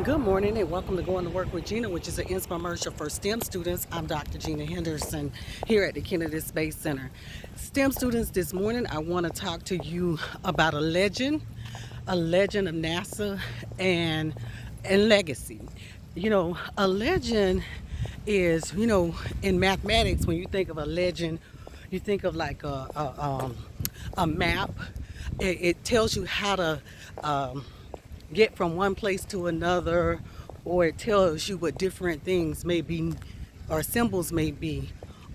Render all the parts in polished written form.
Good morning and welcome to Going to Work with Gena, which is an Inspiremercial for STEM students. I'm Dr. Gena Henderson here at the Kennedy Space Center. STEM students, this morning I want to talk to you about a legend of NASA and legacy. A legend is, in mathematics, when you think of a legend, you think of like a map. It tells you how to get from one place to another, or it tells you what different things may be or symbols may be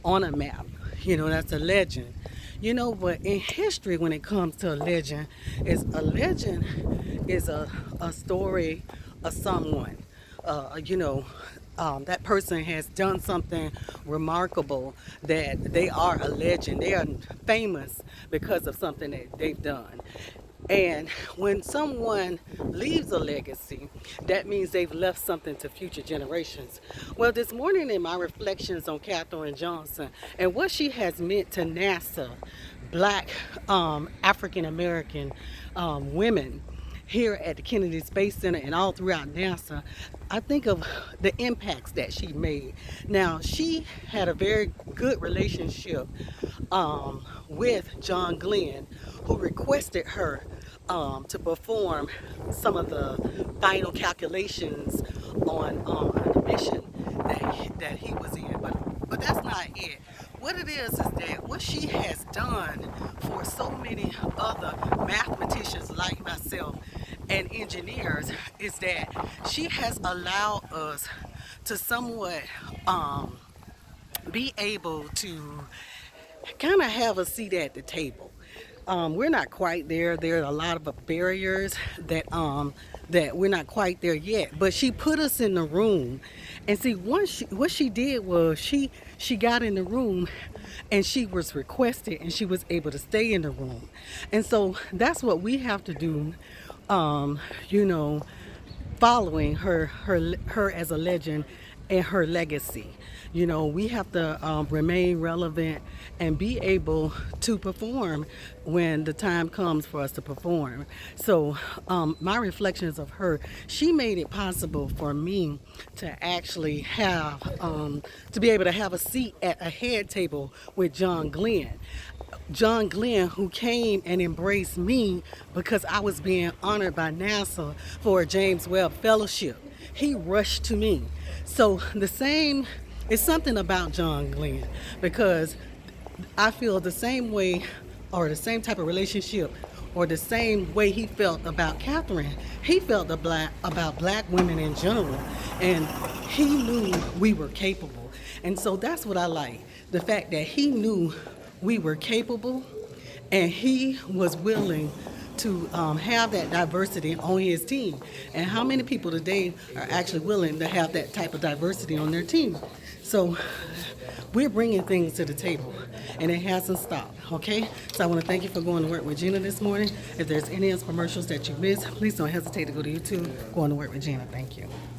on a map. That's a legend. But in history, when it comes to a legend is a story of someone. That person has done something remarkable that they are a legend. They are famous because of something that they've done. And when someone leaves a legacy, that means they've left something to future generations. Well, this morning in my reflections on Katherine Johnson and what she has meant to NASA, black African American women here at the Kennedy Space Center and all throughout NASA, I think of the impacts that she made. Now, she had a very good relationship with John Glenn, who requested her to perform some of the final calculations on the mission that he was in. But that's not it. What it is that what she has done for so many other mathematicians like myself and engineers is that she has allowed us to somewhat be able to kind of have a seat at the table. We're not quite there. There are a lot of barriers that we're not quite there yet. But she put us in the room, and see, what she did was she got in the room, and she was requested, and she was able to stay in the room, and so that's what we have to do. You know, following her as a legend and her legacy. We have to remain relevant and be able to perform when the time comes for us to perform. So my reflections of her, she made it possible for me to actually have to be able to have a seat at a head table with John Glenn. John Glenn, who came and embraced me because I was being honored by NASA for a James Webb Fellowship. He rushed to me. So it's something about John Glenn, because I feel the same way, or the same type of relationship, or the same way he felt about Catherine. He felt about black women in general, and he knew we were capable. And so that's what I like, the fact that he knew we were capable, and he was willing to have that diversity on his team. And how many people today are actually willing to have that type of diversity on their team? So we're bringing things to the table, and it hasn't stopped, okay? So I want to thank you for going to work with Gena this morning. If there's any commercials that you missed, please don't hesitate to go to YouTube, Going to Work with Gena. Thank you.